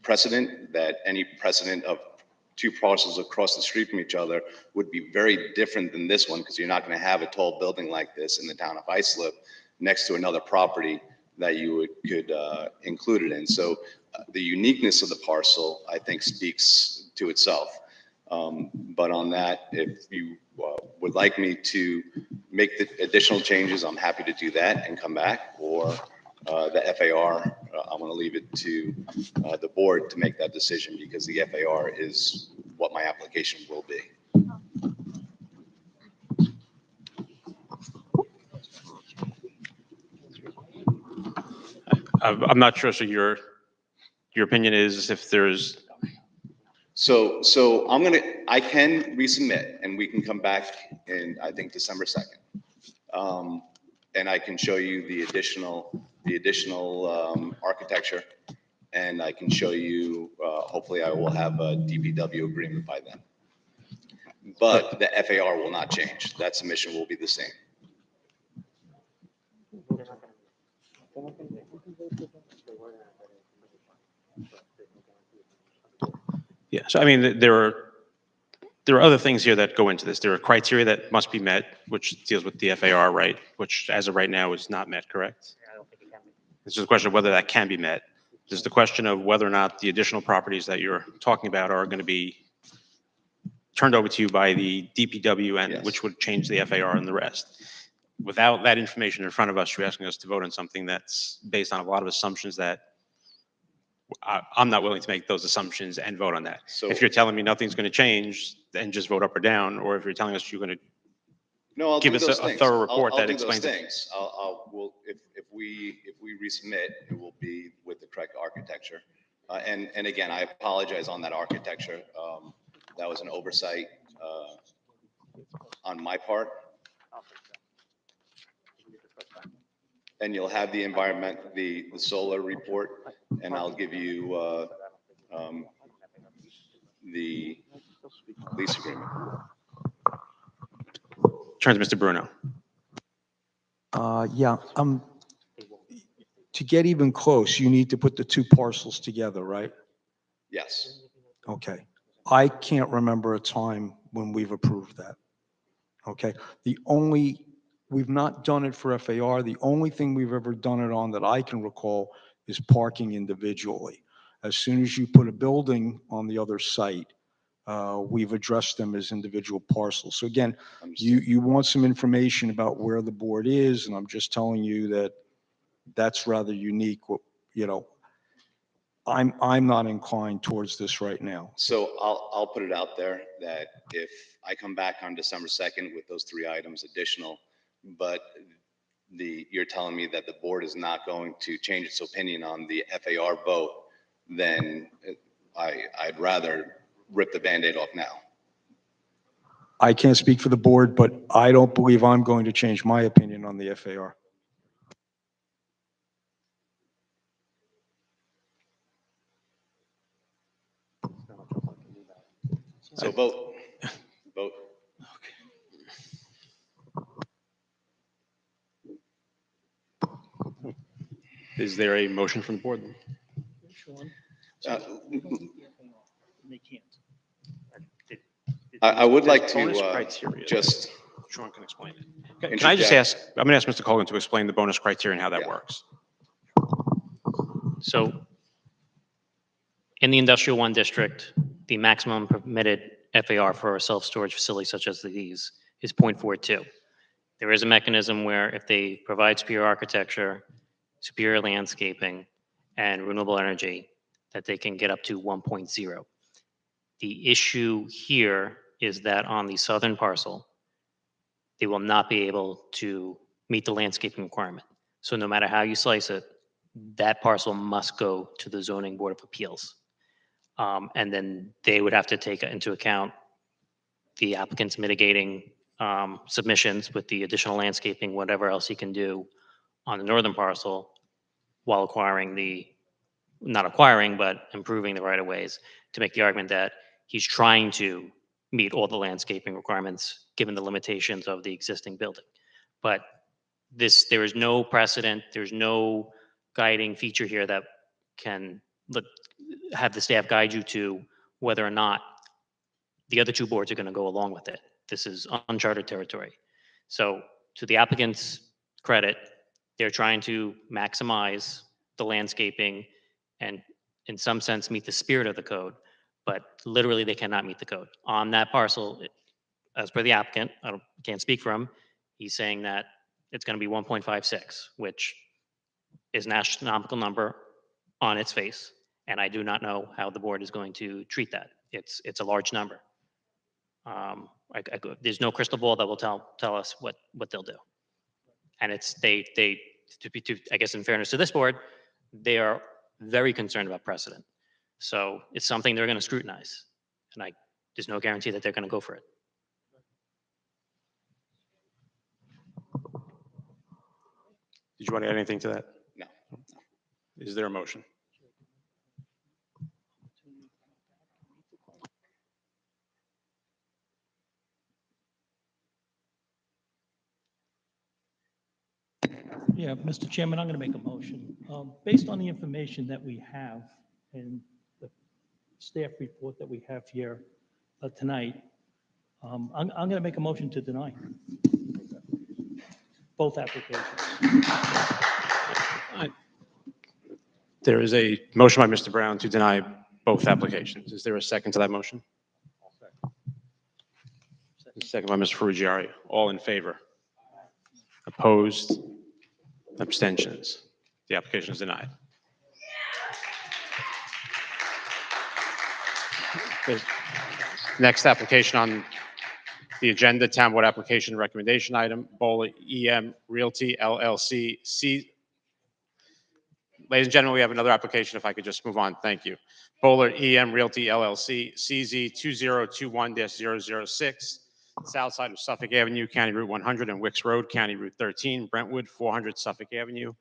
precedent, that any precedent of two parcels across the street from each other would be very different than this one, because you're not going to have a tall building like this in the town of Islip next to another property that you could include it in. So the uniqueness of the parcel, I think, speaks to itself. But on that, if you would like me to make the additional changes, I'm happy to do that and come back, or the FAR, I'm going to leave it to the board to make that decision, because the FAR is what my application will be. I'm not sure, so your opinion is if there's, So I can resubmit, and we can come back in, I think, December 2nd. And I can show you the additional architecture, and I can show you, hopefully I will have a DPW agreement by then. But the FAR will not change. That submission will be the same. yeah, so I mean, there are other things here that go into this. There are criteria that must be met, which deals with the FAR, right? Which as of right now is not met, correct? I don't think it can be. It's just a question of whether that can be met. There's the question of whether or not the additional properties that you're talking about are going to be turned over to you by the DPW, and Yes. which would change the FAR and the rest. Without that information in front of us, you're asking us to vote on something that's based on a lot of assumptions that I'm not willing to make those assumptions and vote on that. So If you're telling me nothing's going to change, then just vote up or down, or if you're telling us you're going to no, I'll give do us those a things. thorough report I'll that do those explains it. things. If we resubmit, it will be with the correct architecture. And again, I apologize on that architecture. That was an oversight on my part. And you'll have the the solar report, and I'll give you the lease agreement. Turns Mr. Bruno. Yeah, to get even close, you need to put the two parcels together, right? Yes. Okay. I can't remember a time when we've approved that. Okay. We've not done it for FAR. The only thing we've ever done it on that I can recall is parking individually. As soon as you put a building on the other site, we've addressed them as individual parcels. So again, you want some information about where the board is, and I'm just telling you that that's rather unique. I'm not inclined towards this right now. So I'll put it out there that if I come back on December 2nd with those 3 items additional, but you're telling me that the board is not going to change its opinion on the FAR vote, then I'd rather rip the Band-Aid off now. I can't speak for the board, but I don't believe I'm going to change my opinion on the FAR. So vote. Vote. Is there a motion from the board? Sean? Uh, They can't. I would like Bonus to criteria. just Sean can explain it. Can I just ask, I'm going to ask Mr. Colgan to explain the bonus criteria and how that Yeah. works. So in the industrial one district, the maximum permitted FAR for a self-storage facility such as these is 0.42. There is a mechanism where if they provide superior architecture, superior landscaping, and renewable energy, that they can get up to 1.0. The issue here is that on the southern parcel, they will not be able to meet the landscaping requirement. So no matter how you slice it, that parcel must go to the zoning board of appeals. And then they would have to take into account the applicant's mitigating submissions with the additional landscaping, whatever else he can do on the northern parcel while not acquiring, but improving the right of ways to make the argument that he's trying to meet all the landscaping requirements given the limitations of the existing building. But there is no precedent, there's no guiding feature here that can have the staff guide you to whether or not the other two boards are going to go along with it. This is uncharted territory. So to the applicant's credit, they're trying to maximize the landscaping and in some sense meet the spirit of the code, but literally they cannot meet the code. On that parcel, as per the applicant, can't speak for him, he's saying that it's going to be 1.56, which is an astronomical number on its face. And I do not know how the board is going to treat that. It's a large number. There's no crystal ball that will tell us what they'll do. And I guess in fairness to this board, they are very concerned about precedent. So it's something they're going to scrutinize. And there's no guarantee that they're going to go for it. Did you want to add anything to that? No. Is there a motion? Yeah, Mr. Chairman, I'm going to make a motion. Based on the information that we have and the staff report that we have here tonight, I'm going to make a motion to deny both applications. There is a motion by Mr. Brown to deny both applications. Is there a second to that motion? Second by Mr. Ferrugieri. All in favor? Opposed? Abstentions? The application is denied. The next application on the agenda, Town Board Application Recommendation Item, Bola EM Realty LLC. Ladies and gentlemen, we have another application. If I could just move on, thank you. Bola EM Realty LLC, CZ 2021-006, south side of Suffolk Avenue, County Route 100 and Wicks Road, County Route 13, Brentwood, 400 Suffolk Avenue.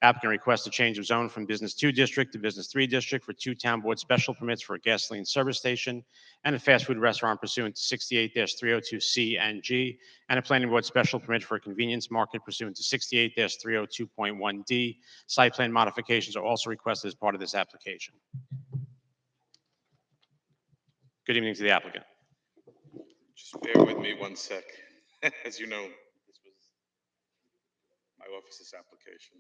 Applicant requests a change of zone from Business 2 District to Business 3 District for 2 Town Board special permits for a gasoline service station and a fast food restaurant pursuant to 68-302C and G, and a planning board special permit for a convenience market pursuant to 68-302.1D. Site plan modifications are also requested as part of this application. Good evening to the applicant. Just bear with me one sec. As you know, this was my office's application.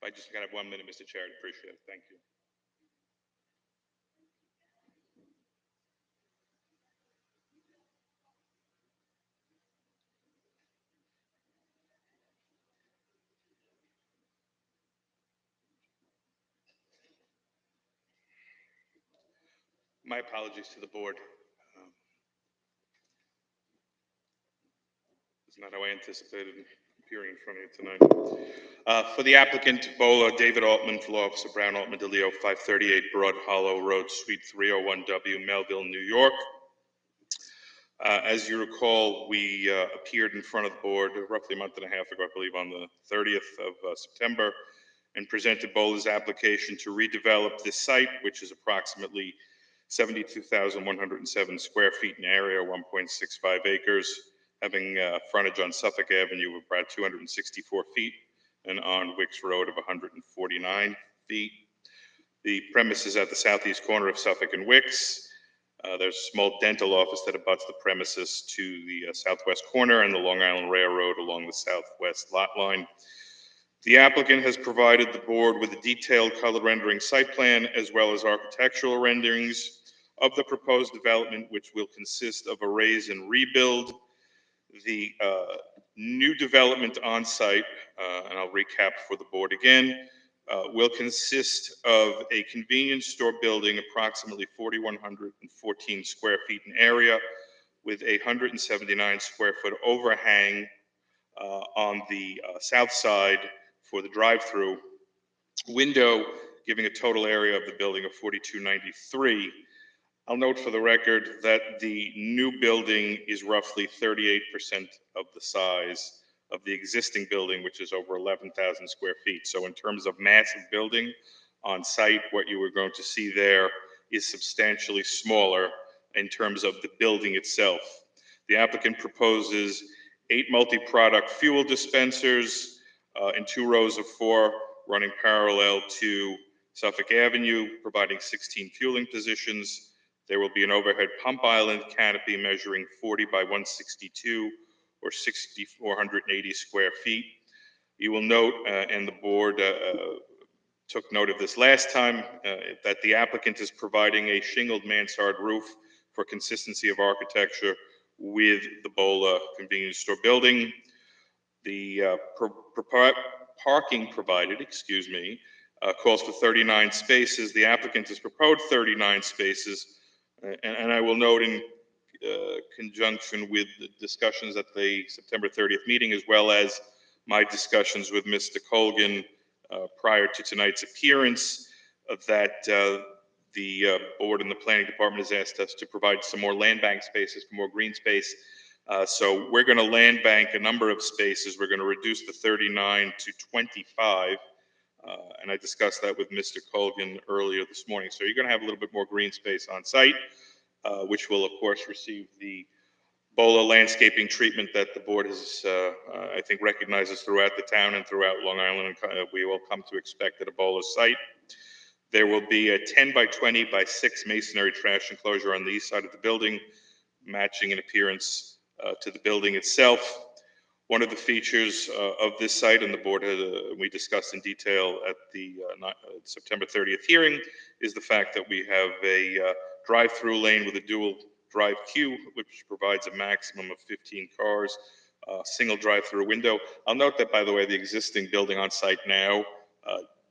If I just got 1 minute, Mr. Chair, I'd appreciate it. Thank you. My apologies to the board. It's not how I anticipated appearing in front of you tonight. For the applicant, Bola, David Altman, for Law Officer Brown Altman DeLeo, 538 Broad Hollow Road, Suite 301W, Melville, New York. As you recall, we appeared in front of the board roughly a month and a half ago, I believe on the 30th of September, and presented Bola's application to redevelop this site, which is approximately 72,107 square feet in area, 1.65 acres, having frontage on Suffolk Avenue of about 264 feet and on Wicks Road of 149 feet. The premise is at the southeast corner of Suffolk and Wicks. There's a small dental office that abuts the premises to the southwest corner and the Long Island Railroad along the southwest lot line. The applicant has provided the board with a detailed color rendering site plan as well as architectural renderings of the proposed development, which will consist of a raise and rebuild. The new development on site, and I'll recap for the board again, will consist of a convenience store building approximately 4,114 square feet in area with a 179 square foot overhang on the south side for the drive-through window, giving a total area of the building of 4,293. I'll note for the record that the new building is roughly 38% of the size of the existing building, which is over 11,000 square feet. So in terms of massive building on site, what you are going to see there is substantially smaller in terms of the building itself. The applicant proposes 8 multi-product fuel dispensers in 2 rows of 4 running parallel to Suffolk Avenue, providing 16 fueling positions. There will be an overhead pump island canopy measuring 40 by 162 or 6,480 square feet. You will note, and the board took note of this last time, that the applicant is providing a shingled mansard roof for consistency of architecture with the Bola convenience store building. The parking provided, calls for 39 spaces. The applicant has proposed 39 spaces. And I will note in conjunction with the discussions at the September 30th meeting, as well as my discussions with Mr. Colgan prior to tonight's appearance, that the board and the planning department has asked us to provide some more land bank spaces for more green space. So we're going to land bank a number of spaces. We're going to reduce the 39 to 25. And I discussed that with Mr. Colgan earlier this morning. So you're going to have a little bit more green space on site, which will, of course, receive the BOLA landscaping treatment that the board has, I think, recognizes throughout the town and throughout Long Island, and we will come to expect at a BOLA site. There will be a 10 by 20 by 6 masonry trash enclosure on the east side of the building, matching in appearance to the building itself. One of the features of this site, and the board we discussed in detail at the September 30th hearing, is the fact that we have a drive-through lane with a dual drive queue, which provides a maximum of 15 cars, single drive-through window. I'll note that, by the way, the existing building on site now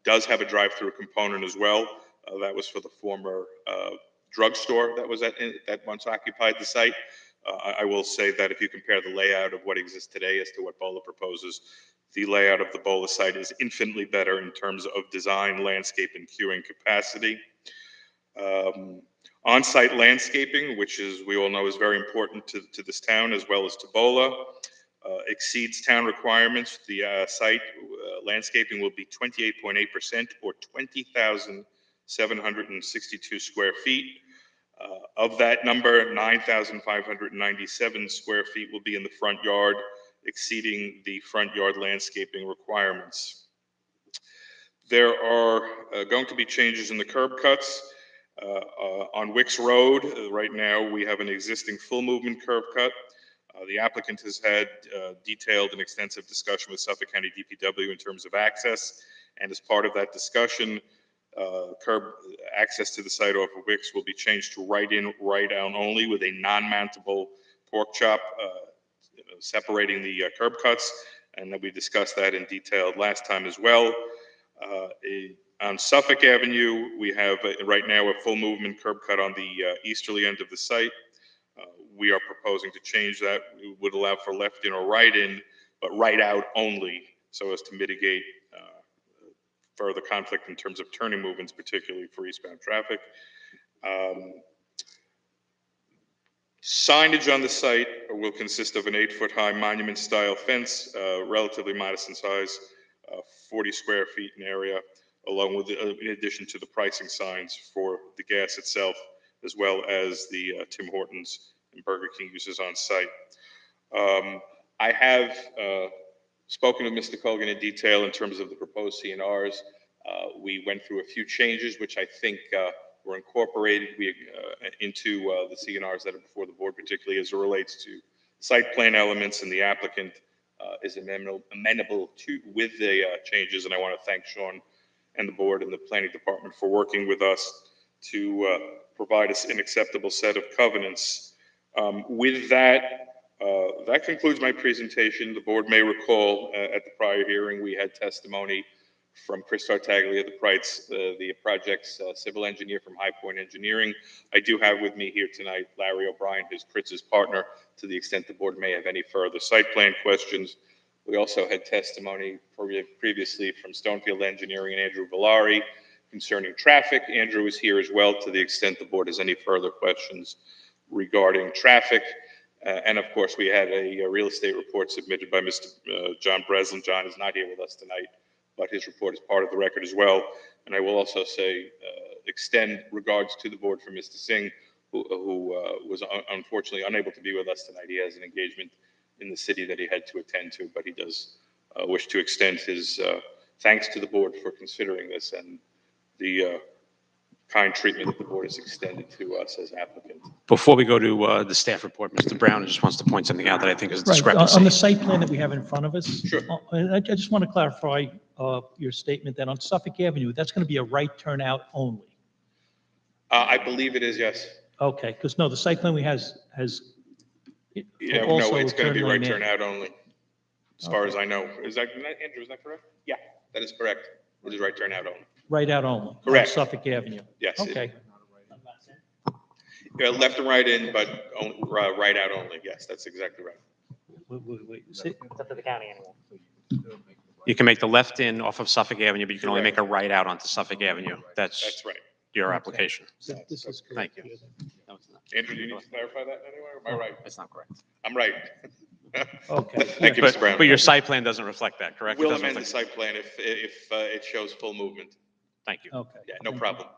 does have a drive-through component as well. That was for the former drugstore that once occupied the site. I will say that if you compare the layout of what exists today as to what BOLA proposes, the layout of the BOLA site is infinitely better in terms of design, landscape, and queuing capacity. On-site landscaping, which we all know is very important to this town as well as to BOLA, exceeds town requirements. The site landscaping will be 28.8% or 20,762 square feet. Of that number, 9,597 square feet will be in the front yard, exceeding the front yard landscaping requirements. There are going to be changes in the curb cuts. On Wicks Road, right now we have an existing full movement curb cut. The applicant has had detailed and extensive discussion with Suffolk County DPW in terms of access, and as part of that discussion, curb access to the site off of Wicks will be changed to right in, right out only with a non-mountable pork chop separating the curb cuts, and we discussed that in detail last time as well. On Suffolk Avenue, we have right now a full movement curb cut on the easterly end of the site. We are proposing to change that. We would allow for left in or right in, but right out only, so as to mitigate further conflict in terms of turning movements, particularly for eastbound traffic. Signage on the site will consist of an 8-foot-high monument-style fence, relatively modest in size, 40 square feet in area, along with, in addition to the pricing signs for the gas itself, as well as the Tim Hortons and Burger King uses on site. I have spoken to Mr. Colgan in detail in terms of the proposed CNRs. We went through a few changes, which I think were incorporated into the CNRs that are before the board, particularly as it relates to site plan elements, and the applicant is amenable to with the changes. And I want to thank Sean and the board and the planning department for working with us to provide us an acceptable set of covenants. With that, that concludes my presentation. The board may recall at the prior hearing, we had testimony from Chris Tartaglia, the project's civil engineer from High Point Engineering. I do have with me here tonight Larry O'Brien, who's Chris's partner, to the extent the board may have any further site plan questions. We also had testimony previously from Stonefield Engineering and Andrew Villari concerning traffic. Andrew is here as well to the extent the board has any further questions regarding traffic. And of course, we had a real estate report submitted by Mr. John Breslin. John is not here with us tonight, but his report is part of the record as well. And I will also say, extend regards to the board for Mr. Singh, who was unfortunately unable to be with us tonight. He has an engagement in the city that he had to attend to, but he does wish to extend his thanks to the board for considering this and the kind treatment that the board has extended to us as applicant. Before we go to the staff report, Mr. Brown just wants to point something out that I think is a Right, discrepancy. on the site plan that we have in front of us. Sure. I just want to clarify your statement that on Suffolk Avenue, that's going to be a right turnout only. I believe it is, yes. Okay, because no, the site plan we has Yeah, also no, it's going to be turn right lane in. turnout only, as far as I know. Is that, Andrew, is that correct? Yeah, that is correct. It is right turnout only. Right out only. on Correct. Suffolk Avenue. Yes. Okay. Yeah, left and right in, but right out only. Yes, that's exactly right. Wait. It's up to the county anyway. You can make the left in off of Suffolk Avenue, but you can only make a right out onto Suffolk Avenue. That's right. Your application. This is Thank correct. you. No, it's not. Andrew, do you need to clarify that anyway, or am I right? That's not correct. I'm right. Okay. Thank you, Mr. Brown. But your site plan doesn't reflect that, correct? It We'll doesn't amend the reflect- site plan if it shows full movement. Thank you. Okay. Yeah, no problem.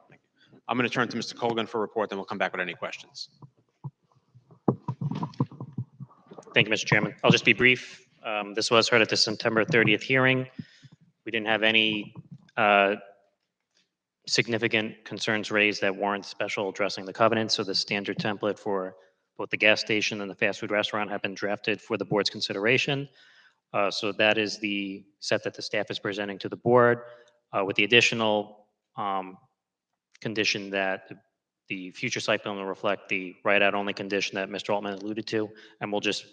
I'm going to turn to Mr. Colgan for a report, then we'll come back with any questions. Thank you, Mr. Chairman. I'll just be brief. This was heard at the September 30th hearing. We didn't have any significant concerns raised that warrant special addressing the covenant, so the standard template for both the gas station and the fast food restaurant have been drafted for the board's consideration. So that is the set that the staff is presenting to the board, with the additional condition that the future site plan will reflect the right-out only condition that Mr. Altman alluded to, and we'll just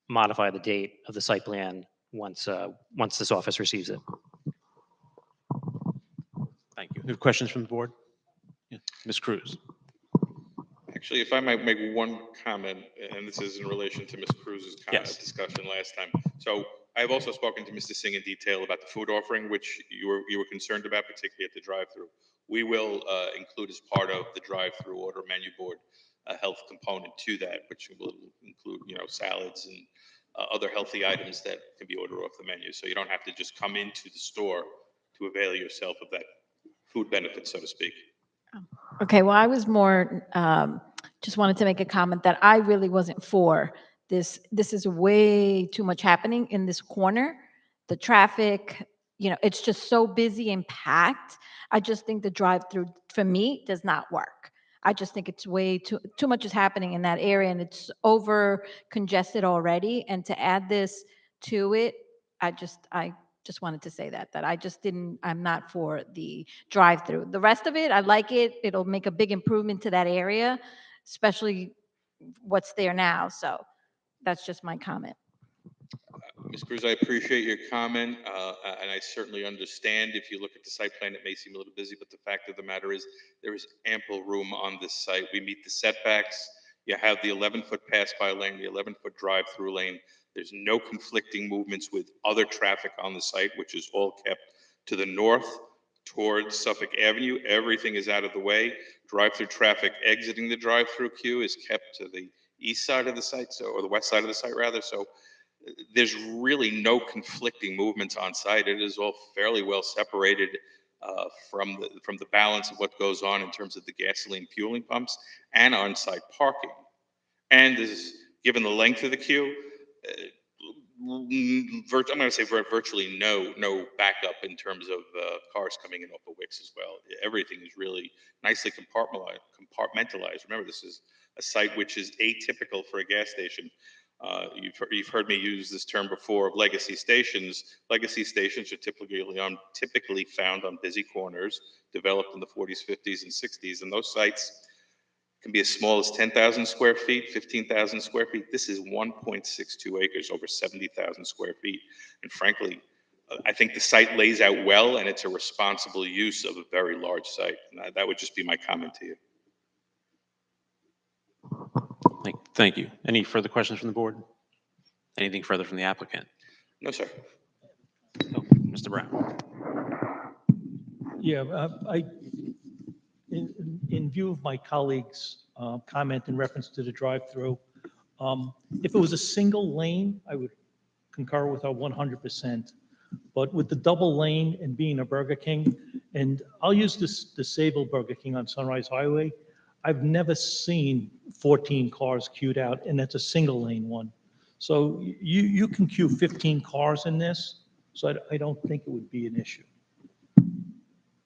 modify the date of the site plan once this office receives it. Thank you. Any questions from the board? Yeah. Ms. Cruz. Actually, if I might make one comment, and this is in relation to Ms. Cruz's Yes. discussion last time. So I've also spoken to Mr. Singh in detail about the food offering, which you were concerned about, particularly at the drive-through. We will include as part of the drive-through order menu board a health component to that, which will include, salads and other healthy items that can be ordered off the menu. So you don't have to just come into the store to avail yourself of that food benefit, so to speak. Okay, well, I was more, just wanted to make a comment that I really wasn't for this. This is way too much happening in this corner. The traffic, it's just so busy and packed. I just think the drive-through, for me, does not work. I just think it's way too much is happening in that area, and it's over congested already. And to add this to it, I just wanted to say that I'm not for the drive-through. The rest of it, I like it. It'll make a big improvement to that area, especially what's there now. So that's just my comment. Ms. Cruz, I appreciate your comment, and I certainly understand. If you look at the site plan, it may seem a little busy, but the fact of the matter is there is ample room on this site. We meet the setbacks. You have the 11-foot pass-by lane, the 11-foot drive-through lane. There's no conflicting movements with other traffic on the site, which is all kept to the north towards Suffolk Avenue. Everything is out of the way. Drive-through traffic exiting the drive-through queue is kept to the east side of the site, so, or the west side of the site rather. So there's really no conflicting movements on site. It is all fairly well separated from the balance of what goes on in terms of the gasoline fueling pumps and on-site parking. And given the length of the queue, I'm going to say virtually no backup in terms of cars coming in off of Wicks as well. Everything is really nicely compartmentalized. Remember, this is a site which is atypical for a gas station. You've heard me use this term before of legacy stations. Legacy stations are typically found on busy corners, developed in the 40s, 50s, and 60s, and those sites can be as small as 10,000 square feet, 15,000 square feet. This is 1.62 acres, over 70,000 square feet. And frankly, I think the site lays out well, and it's a responsible use of a very large site. And that would just be my comment to you. Thank you. Any further questions from the board? Anything further from the applicant? No, sir. Mr. Brown. Yeah, in view of my colleague's comment in reference to the drive-through, if it was a single lane, I would concur with her 100%. But with the double lane and being a Burger King, and I'll use the Sable Burger King on Sunrise Highway, I've never seen 14 cars queued out, and that's a single lane one. So you can queue 15 cars in this, so I don't think it would be an issue.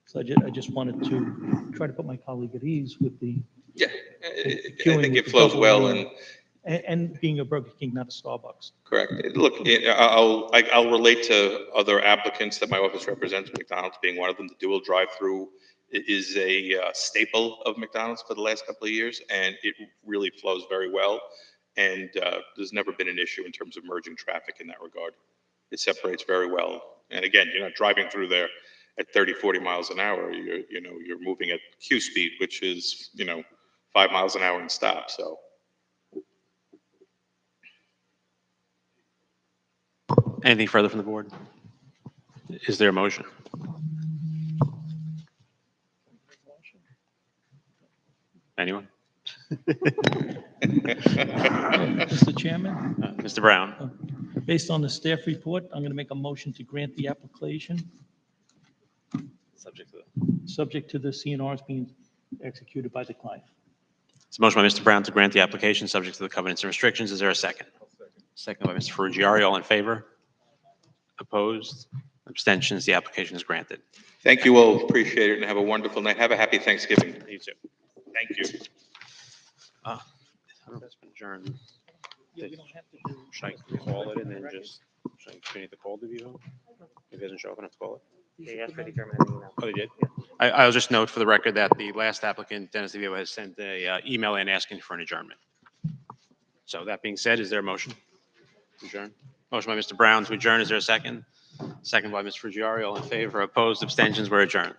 So I just wanted to try to put my colleague at ease with the. Yeah, I think it flows well, and being a Burger King, not a Starbucks. correct. Look, I'll relate to other applicants that my office represents, McDonald's being one of them. The dual drive-through is a staple of McDonald's for the last couple of years, and it really flows very well. And there's never been an issue in terms of merging traffic in that regard. It separates very well. And again, you're not driving through there at 30, 40 miles an hour. You're moving at Q speed, which is 5 miles an hour and stop. So. Anything further from the board? Is there a motion? Anyone? Mr. Chairman? Mr. Brown? Based on the staff report, I'm going to make a motion to grant the application, subject to the CNRs being executed by the client. It's a motion by Mr. Brown to grant the application subject to the covenants and restrictions. Is there a second? Second by Mr. Ferrugieri. All in favor? Opposed? Abstentions? The application is granted. Thank you all. Appreciate it, and have a wonderful night. Have a happy Thanksgiving. You too. Thank you. I don't know if it's been adjourned. Should I call it and then just, should I need the call to be home? If it doesn't show up, I have to call it. They asked for the German email. Oh, they did? I'll just note for the record that the last applicant, Dennis DeVito, has sent a email in asking for an adjournment. So that being said, is there a motion to adjourn? Motion by Mr. Brown to adjourn. Is there a second? Second by Mr. Ferrugieri. All in favor? Opposed? Abstentions? We're adjourned.